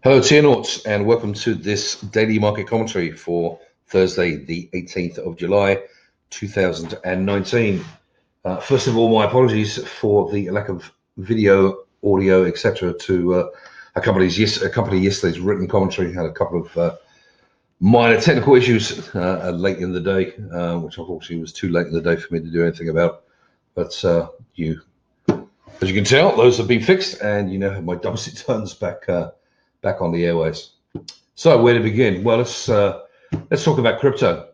Hello, Tiernorts, and welcome to this daily market commentary for Thursday, the 18th of July, 2019. First of all, my apologies for the lack of video, audio, etc. to accompany yesterday's written commentary. Had a couple of minor technical issues late in the day, which unfortunately was too late in the day for me to do anything about. But as you can tell, those have been fixed, and you know my dubstep turns back on the airways. So where to begin? Well, let's talk about crypto.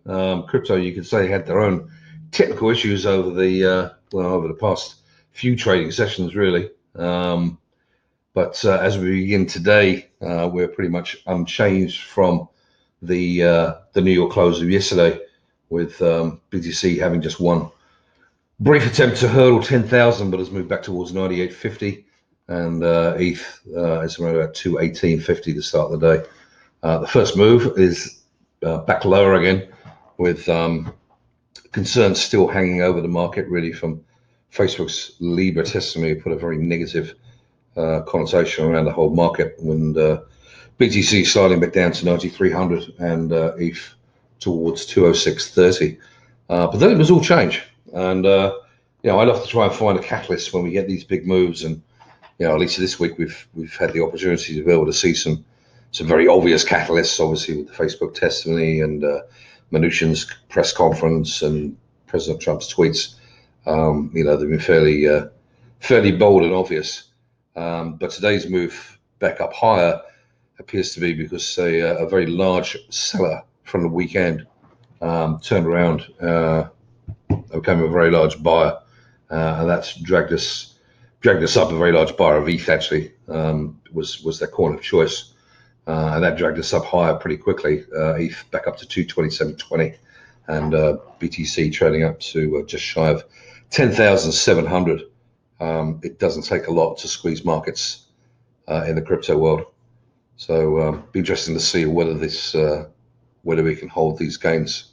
Crypto, you could say, had their own technical issues over the past few trading sessions, really. But as we begin today, we're pretty much unchanged from the New York close of yesterday, with BTC having just one brief attempt to hurdle 10,000, but has moved back towards 98.50. And ETH is around about 218.50 to start the day. The first move is back lower again, with concerns still hanging over the market, really, from Facebook's Libra testimony. Put a very negative connotation around the whole market, when BTC sliding back down to 9,300 and ETH towards 206.30. But then it was all change, and I love to try and find a catalyst when we get these big moves. And at least this week we've had the opportunity to be able to see some very obvious catalysts, obviously with the Facebook testimony and Mnuchin's press conference and President Trump's tweets. They've been fairly bold and obvious. But today's move back up higher appears to be because a very large seller from the weekend turned around and became a very large buyer, and that's dragged us up. A very large buyer of ETH actually was their coin of choice, and that dragged us up higher pretty quickly. ETH back up to 227.20, and BTC trading up to just shy of 10,700. It doesn't take a lot to squeeze markets in the crypto world, so be interesting to see whether we can hold these gains,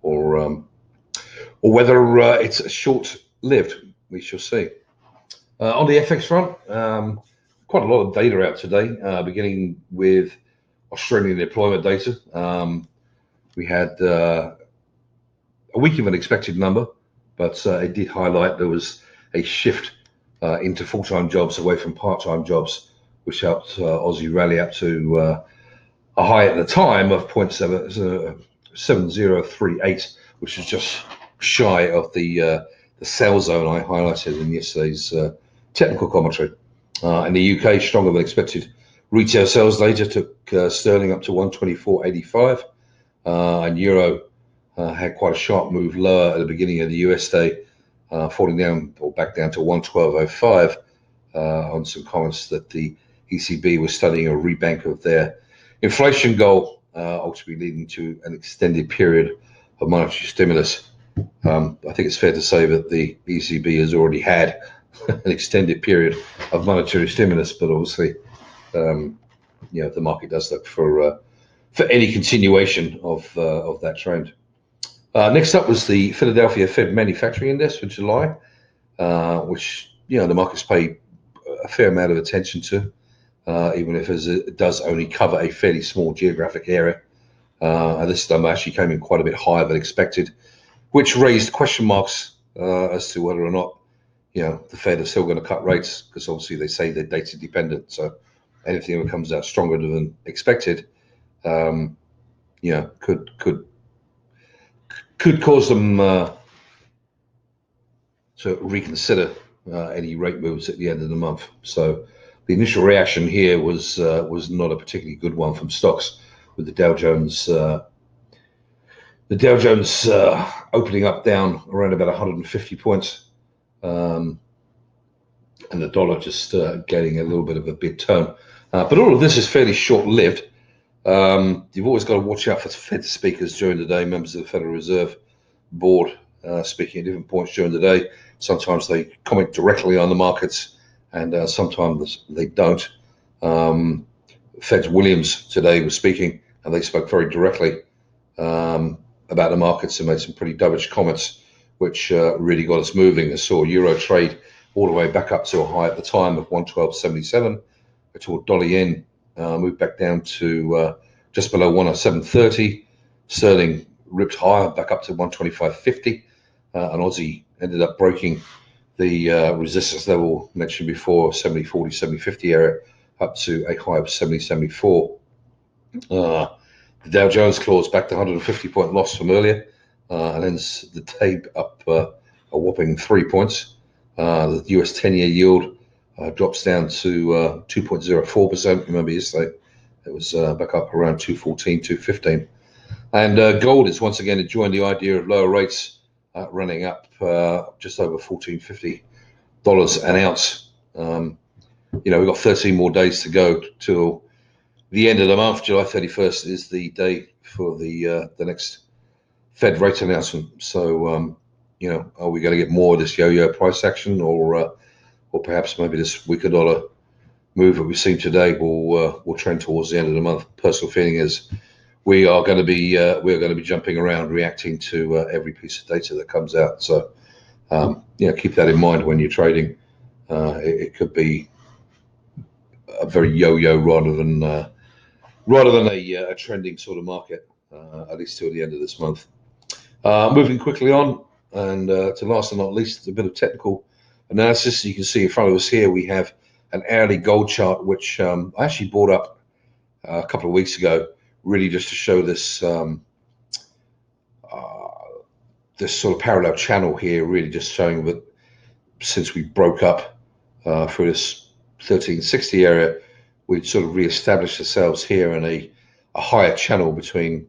or whether it's short-lived. We shall see. On the FX front, quite a lot of data out today, beginning with Australian employment data. We had a weak of an expected number, but it did highlight there was a shift into full-time jobs away from part-time jobs, which helped Aussie rally up to a high at the time of 0.7038, which is just shy of the sell zone I highlighted in yesterday's technical commentary. In the UK, stronger than expected retail sales data took sterling up to 124.85, and euro had quite a sharp move lower at the beginning of the US day, falling down or back down to 112.05 on some comments that the ECB was studying a rebank of their inflation goal, ultimately leading to an extended period of monetary stimulus. I think it's fair to say that the ECB has already had an extended period of monetary stimulus, but obviously, the market does look for any continuation of that trend. Next up was the Philadelphia Fed Manufacturing Index for July, which the markets pay a fair amount of attention to, even if it does only cover a fairly small geographic area. And this time actually came in quite a bit higher than expected, which raised question marks as to whether or not the Fed is still going to cut rates, because obviously they say they're data dependent. So anything that comes out stronger than expected, could cause them to reconsider any rate moves at the end of the month. So the initial reaction here was not a particularly good one from stocks, with the Dow Jones. The Dow Jones opening up down around about 150 points, and the dollar just getting a little bit of a big turn. But all of this is fairly short-lived. You've always got to watch out for Fed speakers during the day, members of the Federal Reserve Board speaking at different points during the day. Sometimes they comment directly on the markets, and sometimes they don't. Fed's Williams today was speaking, and they spoke very directly about the markets and made some pretty dovish comments, which really got us moving. I saw euro trade all the way back up to a high at the time of 112.77. I saw dollar yen moved back down to just below 107.30. Sterling ripped higher, back up to 125.50. And Aussie ended up breaking the resistance level mentioned before, 70.40, 70.50 area, up to a high of 70.74. The Dow Jones clawed back to 150-point loss from earlier, and ends the day up a whopping 3 points. The US 10-year yield drops down to 2.04%. Remember yesterday it was back up around 214, 215. And gold is once again enjoying the idea of lower rates, running up just over $1,450 an ounce. We've got 13 more days to go till the end of the month. July 31st is the day for the next Fed rate announcement. So, are we going to get more of this yo-yo price action, or perhaps maybe this weaker dollar move that we've seen today will trend towards the end of the month? Personal feeling is we're going to be jumping around, reacting to every piece of data that comes out. So, keep that in mind when you're trading. It could be a very yo-yo rather than a trending sort of market, at least till the end of this month. Moving quickly on, and to last and not least, a bit of technical analysis. You can see in front of us here we have an hourly gold chart, which I actually brought up a couple of weeks ago, really just to show this this sort of parallel channel here, really just showing that since we broke up through this 1360 area, we'd sort of re-established ourselves here in a higher channel between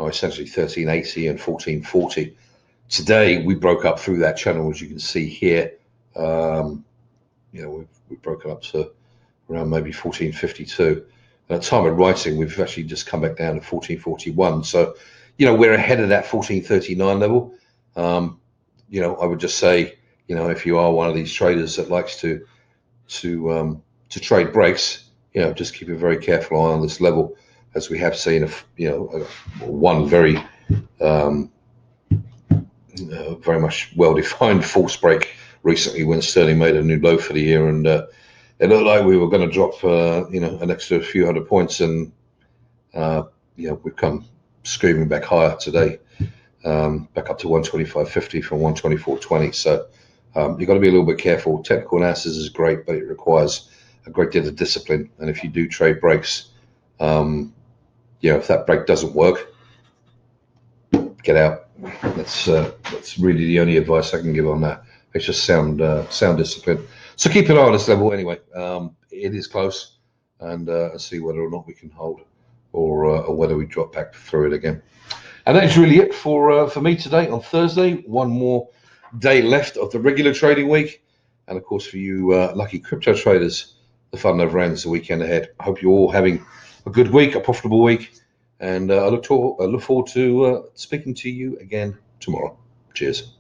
essentially 1380 and 1440. Today we broke up through that channel, as you can see here. We've broken up to around maybe 1452. And at the time of writing, we've actually just come back down to 1441. So, we're ahead of that 1439 level. I would just say, if you are one of these traders that likes to trade breaks, just keep a very careful eye on this level, as we have seen one very very much well-defined false break recently when sterling made a new low for the year, and it looked like we were going to drop an extra few hundred points, and we've come screaming back higher today, back up to 125.50 from 124.20. So you've got to be a little bit careful. Technical analysis is great, but it requires a great deal of discipline. And if you do trade breaks, if that break doesn't work, get out. That's really the only advice I can give on that. It's just sound discipline. So keep an eye on this level anyway. It is close, and see whether or not we can hold, or whether we drop back through it again. And that is really it for me today on Thursday. One more day left of the regular trading week, and of course for you lucky crypto traders, the fun never ends. The weekend ahead. I hope you're all having a good week, a profitable week, and I look forward to speaking to you again tomorrow. Cheers.